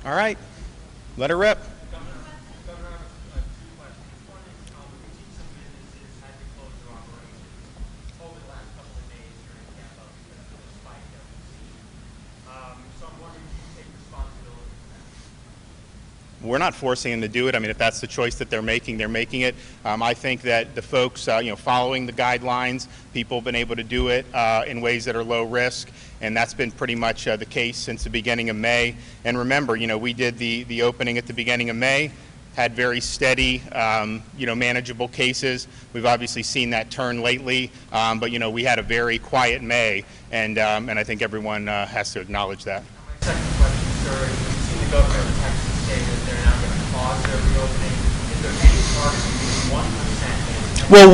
All right, let her rip. Governor, I have two questions. One is, we've seen some businesses had to close their operations over the last couple of days here in Tampa because of the spike that we've seen. So I'm wondering if you take responsibility for that. We're not forcing them to do it. I mean, if that's the choice that they're making it. I think that the folks, following the guidelines, people have been able to do it in ways that are low risk, and that's been pretty much the case since the beginning of May. And remember, we did the opening at the beginning of May, had very steady, manageable cases. We've obviously seen that turn lately, but we had a very quiet May, and I think everyone has to acknowledge that. My second question, sir, is we've seen the governor of Texas say that they're now going to pause their reopening. Is there any target to be 1%? Well,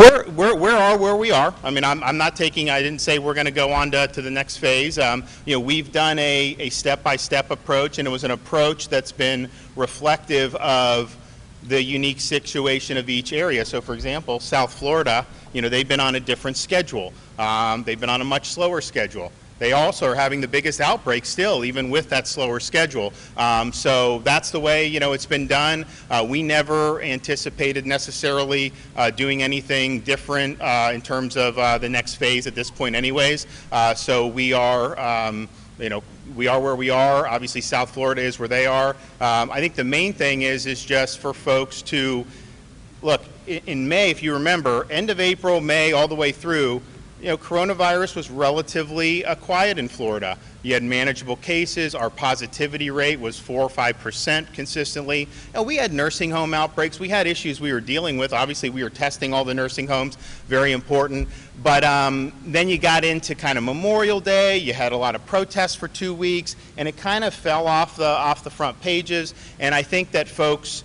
where we are. I mean, I'm not taking. I didn't say we're going to go on to the next phase. We've done a step-by-step approach, and it was an approach that's been reflective of the unique situation of each area. So, for example, South Florida, they've been on a different schedule. They've been on a much slower schedule. They also are having the biggest outbreak still, even with that slower schedule. So that's the way, it's been done. We never anticipated necessarily doing anything different in terms of the next phase at this point anyways. So we are, we are where we are. Obviously, South Florida is where they are. I think the main thing is just for folks to, look, in May, if you remember, end of April, May, all the way through, coronavirus was relatively quiet in Florida. You had manageable cases. Our positivity rate was 4 or 5% consistently. We had nursing home outbreaks. We had issues we were dealing with. Obviously, we were testing all the nursing homes, very important. But then you got into kind of Memorial Day. You had a lot of protests for 2 weeks, and it kind of fell off the front pages. And I think that folks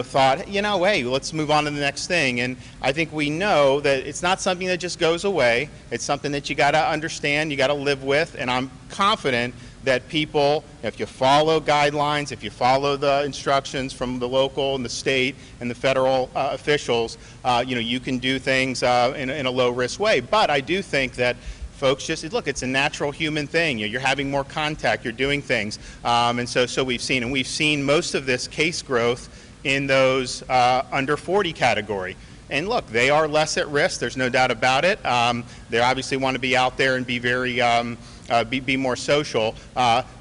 thought, hey, let's move on to the next thing. And I think we know that it's not something that just goes away. It's something that you got to understand, you got to live with. And I'm confident that people, if you follow guidelines, if you follow the instructions from the local and the state and the federal officials, you can do things in a low-risk way. But I do think that folks just, look, it's a natural human thing. You're having more contact, you're doing things. And so we've seen most of this case growth in those under 40 category. And look, they are less at risk, there's no doubt about it. They obviously want to be out there and be very, be more social.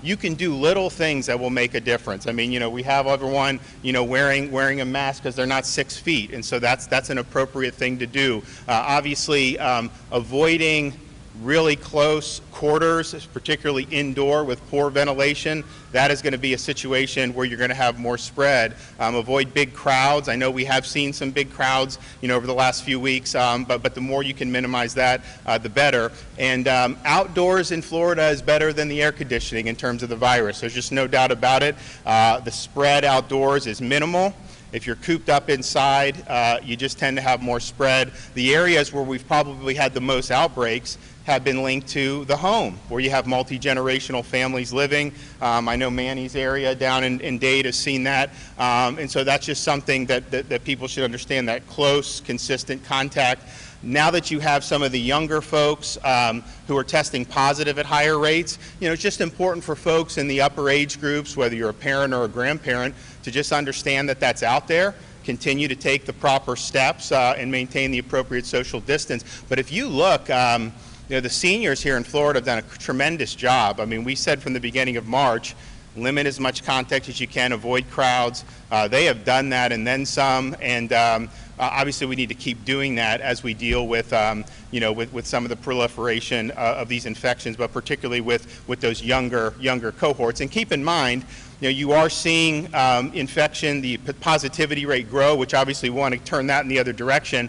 You can do little things that will make a difference. I mean, we have everyone, wearing a mask because they're not 6 feet, and so that's an appropriate thing to do. Obviously, avoiding really close quarters, particularly indoor with poor ventilation, that is going to be a situation where you're going to have more spread. Avoid big crowds. I know we have seen some big crowds, over the last few weeks, but the more you can minimize that, the better. And outdoors in Florida is better than the air conditioning in terms of the virus. There's just no doubt about it. The spread outdoors is minimal. If you're cooped up inside, you just tend to have more spread. The areas where we've probably had the most outbreaks have been linked to the home, where you have multi-generational families living. I know Manny's area down in Dade has seen that. And so that's just something that people should understand, that close, consistent contact. Now that you have some of the younger folks who are testing positive at higher rates, it's just important for folks in the upper age groups, whether you're a parent or a grandparent, to just understand that that's out there. Continue to take the proper steps and maintain the appropriate social distance. But if you look, the seniors here in Florida have done a tremendous job. I mean, we said from the beginning of March, limit as much contact as you can, avoid crowds. They have done that and then some, and obviously we need to keep doing that as we deal with, with some of the proliferation of these infections, but particularly with those younger cohorts. And keep in mind, you are seeing infection, the positivity rate grow, which obviously we want to turn that in the other direction.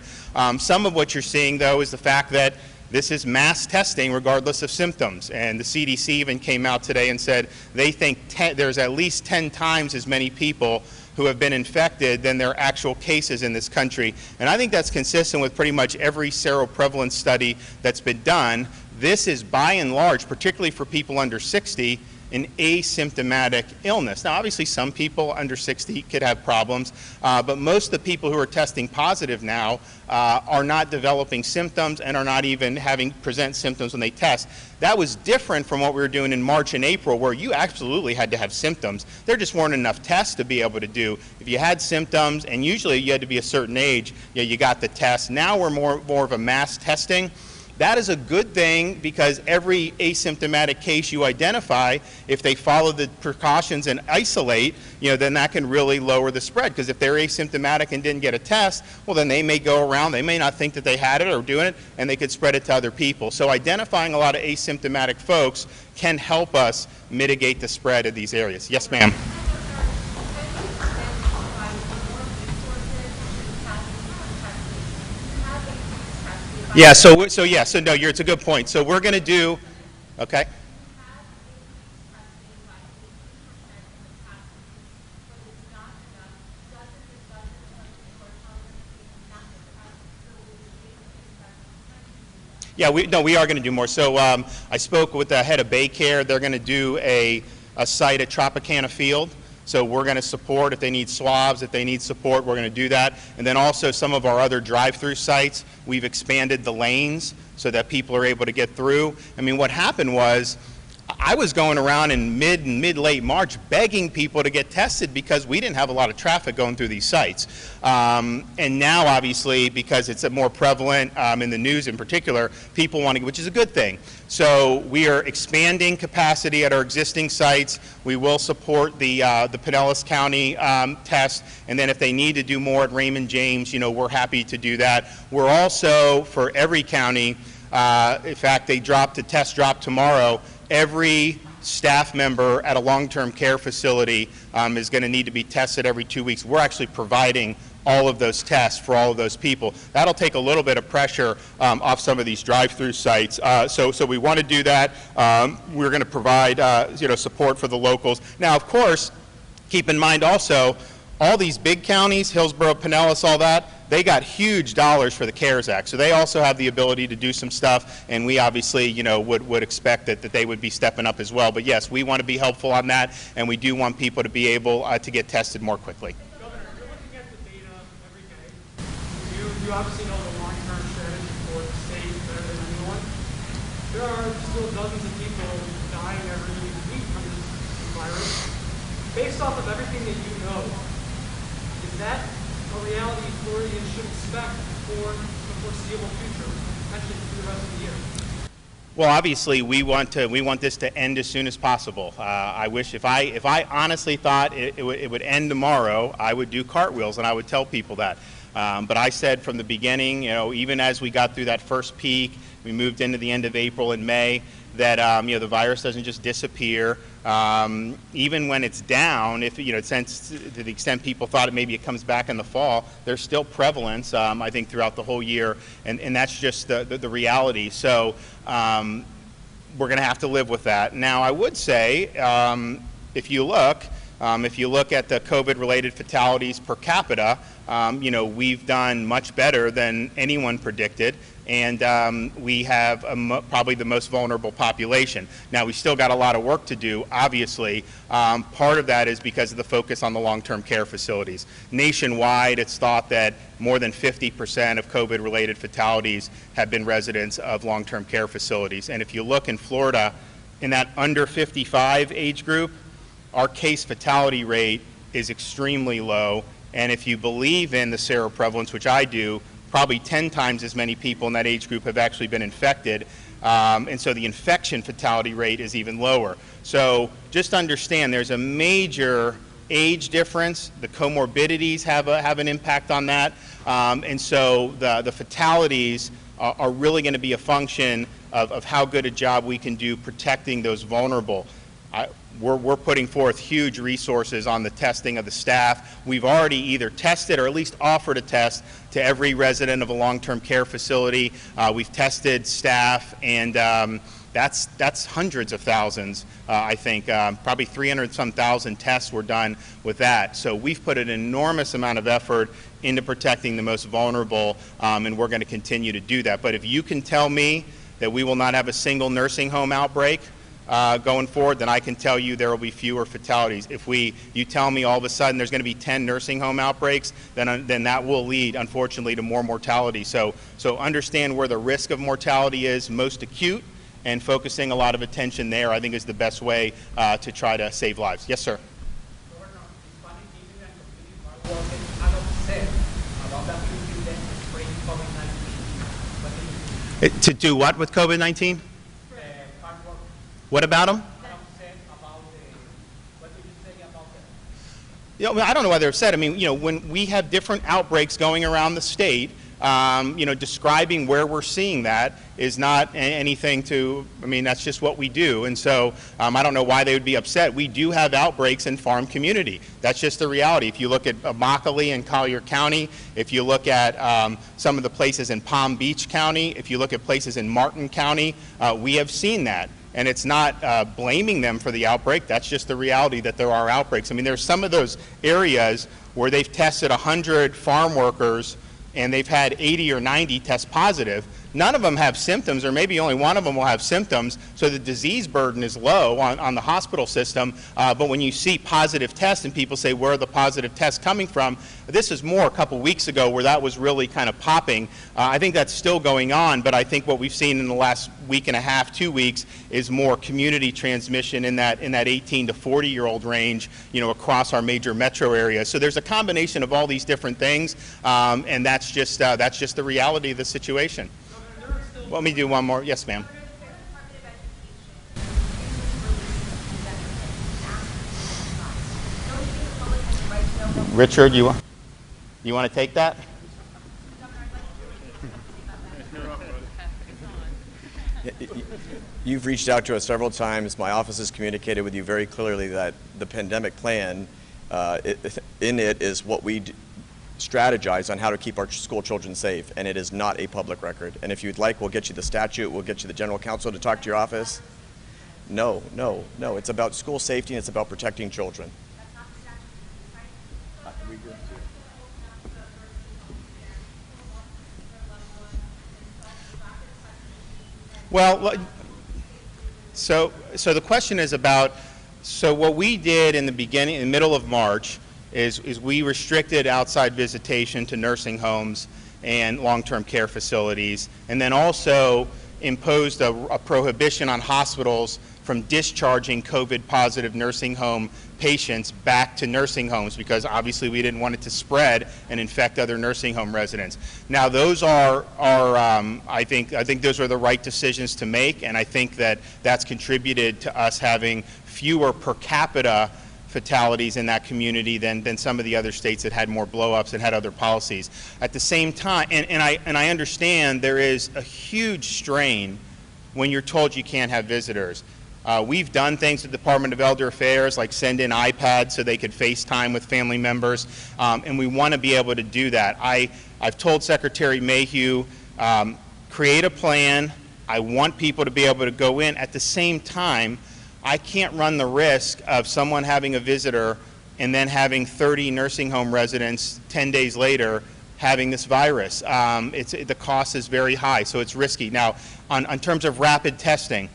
Some of what you're seeing, though, is the fact that this is mass testing regardless of symptoms. And the CDC even came out today and said they think there's at least 10 times as many people who have been infected than there are actual cases in this country. And I think that's consistent with pretty much every seroprevalence study that's been done. This is by and large, particularly for people under 60, an asymptomatic illness. Now, obviously, some people under 60 could have problems, but most of the people who are testing positive now are not developing symptoms and are not even present symptoms when they test. That was different from what we were doing in March and April, where you absolutely had to have symptoms. There just weren't enough tests to be able to do. If you had symptoms, and usually you had to be a certain age, you got the test. Now we're more of a mass testing. That is a good thing, because every asymptomatic case you identify, if they follow the precautions and isolate, then that can really lower the spread. Because if they're asymptomatic and didn't get a test, well, then they may go around, they may not think that they had it or doing it, and they could spread it to other people. So identifying a lot of asymptomatic folks can help us mitigate the spread of these areas. Yes, ma'am. Yeah, so no, it's a good point. So we're going to do, okay. Yeah, we are going to do more. So I spoke with the head of Bay Care. They're going to do a site at Tropicana Field. So we're going to support, if they need swabs, if they need support, we're going to do that. And then also some of our other drive-through sites, we've expanded the lanes so that people are able to get through. I mean, what happened was, I was going around in mid-late March begging people to get tested because we didn't have a lot of traffic going through these sites. And now, obviously, because it's more prevalent in the news in particular, people want to, which is a good thing. So we are expanding capacity at our existing sites. We will support the Pinellas County test, and then if they need to do more at Raymond James, we're happy to do that. We're also, for every county, in fact, the test drop tomorrow. Every staff member at a long-term care facility is going to need to be tested every 2 weeks. We're actually providing all of those tests for all of those people. That'll take a little bit of pressure off some of these drive-through sites. So we want to do that. We're going to provide support for the locals. Now, of course, keep in mind also, all these big counties, Hillsborough, Pinellas, all that, they got huge dollars for the CARES Act. So they also have the ability to do some stuff, and we obviously, would expect that they would be stepping up as well. But yes, we want to be helpful on that, and we do want people to be able to get tested more quickly. Governor, you're looking at the data every day. You obviously know the long-term strategy for the state better than anyone. There are still dozens of people dying every week from this virus. Based off of everything that you know, is that a reality Floridians should expect for the foreseeable future, potentially through the rest of the year? Well, obviously, we want this to end as soon as possible. I wish if I honestly thought it would end tomorrow, I would do cartwheels and I would tell people that. But I said from the beginning, even as we got through that first peak, we moved into the end of April and May, that the virus doesn't just disappear. Even when it's down, if since to the extent people thought maybe it comes back in the fall, there's still prevalence. I think throughout the whole year, and that's just the reality. So we're going to have to live with that. Now, I would say if you look at the COVID-related fatalities per capita, we've done much better than anyone predicted, and we have probably the most vulnerable population. Now, we still got a lot of work to do, obviously. Part of that is because of the focus on the long-term care facilities. Nationwide, it's thought that more than 50% of COVID-related fatalities have been residents of long-term care facilities. And if you look in Florida, in that under 55 age group, our case fatality rate is extremely low, and if you believe in the seroprevalence, which I do, probably 10 times as many people in that age group have actually been infected, and so the infection fatality rate is even lower. So just understand there's a major age difference. The comorbidities have an impact on that, and so the fatalities are really going to be a function of how good a job we can do protecting those vulnerable. We're putting forth huge resources on the testing of the staff. We've already either tested or at least offered a test to every resident of a long-term care facility. We've tested staff, and that's hundreds of thousands, I think. Probably 300-some thousand tests were done with that. So we've put an enormous amount of effort into protecting the most vulnerable, and we're going to continue to do that. But if you can tell me that we will not have a single nursing home outbreak, going forward, then I can tell you there will be fewer fatalities. If you tell me all of a sudden there's going to be 10 nursing home outbreaks, then that will lead, unfortunately, to more mortality. So understand where the risk of mortality is most acute, and focusing a lot of attention there, I think, is the best way to try to save lives. Yes, sir. To do what with COVID-19? What about them? I don't know why they're upset. I mean, when we have different outbreaks going around the state, describing where we're seeing that is not anything to, that's just what we do. And so I don't know why they would be upset. We do have outbreaks in farm community. That's just the reality. If you look at Immokalee and Collier County, if you look at some of the places in Palm Beach County, if you look at places in Martin County, we have seen that. And it's not blaming them for the outbreak. That's just the reality that there are outbreaks. There's some of those areas where they've tested 100 farm workers and they've had 80 or 90 test positive. None of them have symptoms, or maybe only one of them will have symptoms, so the disease burden is low on the hospital system. But when you see positive tests and people say, where are the positive tests coming from? This is more a couple weeks ago where that was really kind of popping. I think that's still going on, but I think what we've seen in the last week and a half, 2 weeks, is more community transmission in that 18 to 40-year-old range, across our major metro areas. So there's a combination of all these different things, and that's just the reality of the situation. Let me do one more. Yes, ma'am. Richard, you want to take that? You've reached out to us several times. My office has communicated with you very clearly that the pandemic plan, in it is what we strategize on how to keep our school children safe, and it is not a public record. And if you'd like, we'll get you the statute, we'll get you the general counsel to talk to your office. No, it's about school safety and it's about protecting children. Well, so the question is about, so what we did in the middle of March is we restricted outside visitation to nursing homes and long-term care facilities, and then also imposed a prohibition on hospitals from discharging COVID-positive nursing home patients back to nursing homes, because obviously we didn't want it to spread and infect other nursing home residents. Now those are I think those are the right decisions to make, and I think that's contributed to us having fewer per capita fatalities in that community than some of the other states that had more blow-ups and had other policies. At the same time, and I understand there is a huge strain when you're told you can't have visitors. We've done things with the Department of Elder Affairs, like send in iPads so they could FaceTime with family members, and we want to be able to do that. I've told Secretary Mayhew, create a plan. I want people to be able to go in. At the same time, I can't run the risk of someone having a visitor and then having 30 nursing home residents 10 days later having this virus. The cost is very high, so it's risky. Now, on terms of rapid testing,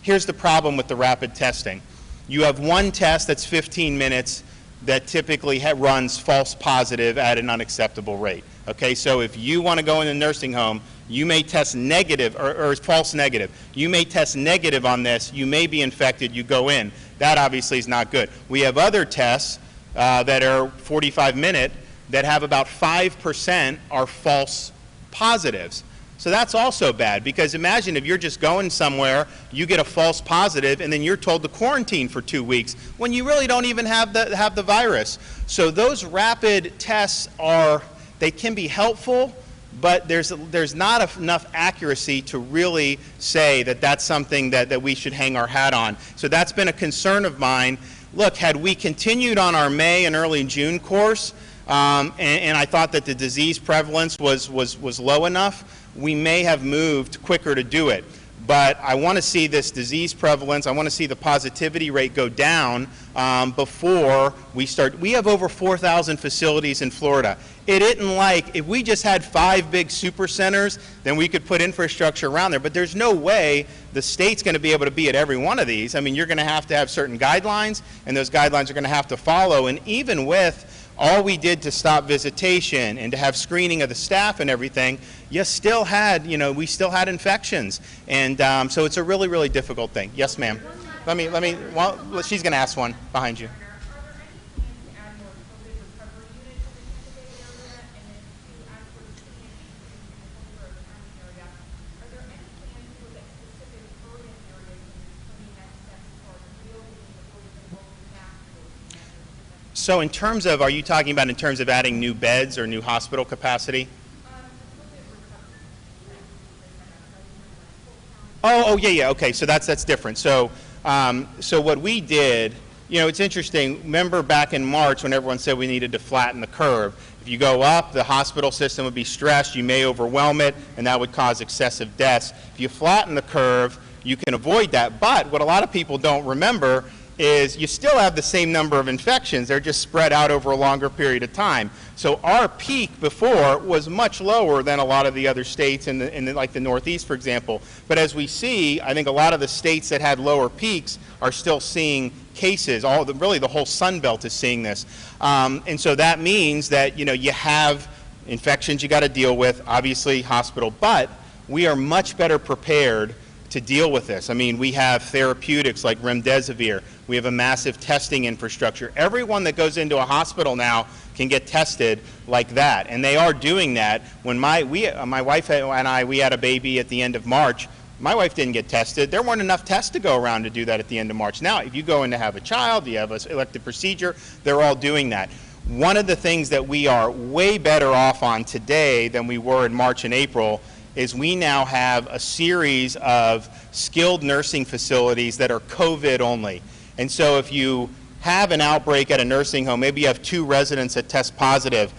here's the problem with the rapid testing. You have one test that's 15 minutes that typically runs false positive at an unacceptable rate. Okay, so if you want to go in a nursing home, you may test negative or false negative. You may test negative on this. You may be infected. You go in. That obviously is not good. We have other tests that are 45-minute that have about 5% are false positives. So that's also bad, because imagine if you're just going somewhere, you get a false positive, and then you're told to quarantine for 2 weeks when you really don't even have the virus. So those rapid tests they can be helpful, but there's not enough accuracy to really say that that's something that we should hang our hat on. So that's been a concern of mine. Look, had we continued on our May and early June course, and I thought that the disease prevalence was low enough, we may have moved quicker to do it. but I want to see this disease prevalence, I want to see the positivity rate go down before we start. We have over 4,000 facilities in Florida. It isn't like if we just had 5 big super centers, then we could put infrastructure around there. But there's no way the state's going to be able to be at every one of these. I mean, you're going to have certain guidelines, and those guidelines are going to have to follow. And even with all we did to stop visitation and to have screening of the staff and everything, you still had, we still had infections. And so it's a really, really difficult thing. Yes, ma'am. Well, she's going to ask one behind you. So in terms of, are you talking about in terms of adding new beds or new hospital capacity? Yeah, okay, so that's different. So, so what we did, it's interesting, remember back in March when everyone said we needed to flatten the curve. If you go up, the hospital system would be stressed, you may overwhelm it, and that would cause excessive deaths. If you flatten the curve, you can avoid that, but what a lot of people don't remember is you still have the same number of infections, they're just spread out over a longer period of time. So our peak before was much lower than a lot of the other states like the Northeast, for example. But as we see, I think a lot of the states that had lower peaks are still seeing cases. Really the whole Sun Belt is seeing this. And so that means that you have infections you got to deal with, obviously hospital, but we are much better prepared to deal with this. I mean, we have therapeutics like remdesivir. We have a massive testing infrastructure. Everyone that goes into a hospital now can get tested like that, and they are doing that. When my wife and I, we had a baby at the end of March. My wife didn't get tested. There weren't enough tests to go around to do that at the end of March. Now, if you go in to have a child, you have an elective procedure, they're all doing that. One of the things that we are way better off on today than we were in March and April is we now have a series of skilled nursing facilities that are COVID only. And so if you have an outbreak at a nursing home, maybe you have 2 residents that test positive,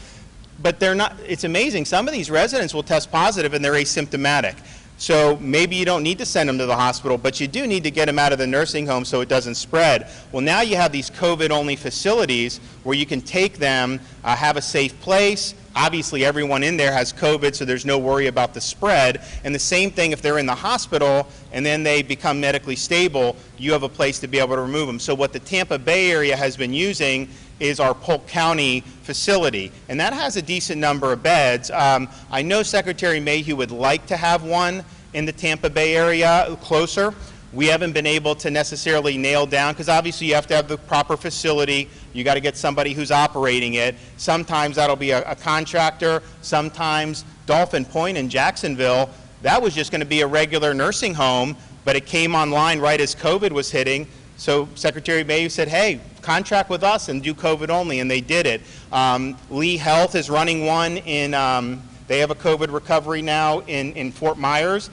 but they're not, it's amazing, some of these residents will test positive and they're asymptomatic. So maybe you don't need to send them to the hospital, but you do need to get them out of the nursing home so it doesn't spread. Well, now you have these COVID-only facilities where you can take them, have a safe place. Obviously, everyone in there has COVID, so there's no worry about the spread. And the same thing if they're in the hospital and then they become medically stable, you have a place to be able to remove them. So what the Tampa Bay area has been using is our Polk County facility, and that has a decent number of beds. I know Secretary Mayhew would like to have one in the Tampa Bay area closer. We haven't been able to necessarily nail down, because obviously you have to have the proper facility. You got to get somebody who's operating it. Sometimes that'll be a contractor. Sometimes Dolphin Point in Jacksonville, that was just going to be a regular nursing home, but it came online right as COVID was hitting. So Secretary Mayhew said, hey, contract with us and do COVID only, and they did it. Lee Health is running one in, they have a COVID recovery now in Fort Myers,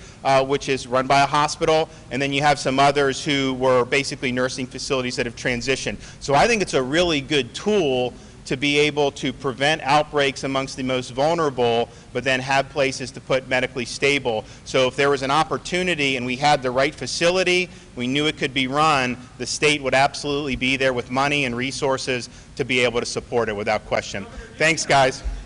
which is run by a hospital, and then you have some others who were basically nursing facilities that have transitioned. So I think it's a really good tool to be able to prevent outbreaks amongst the most vulnerable, but then have places to put medically stable. So if there was an opportunity and we had the right facility, we knew it could be run, the state would absolutely be there with money and resources to be able to support it without question. Thanks, guys.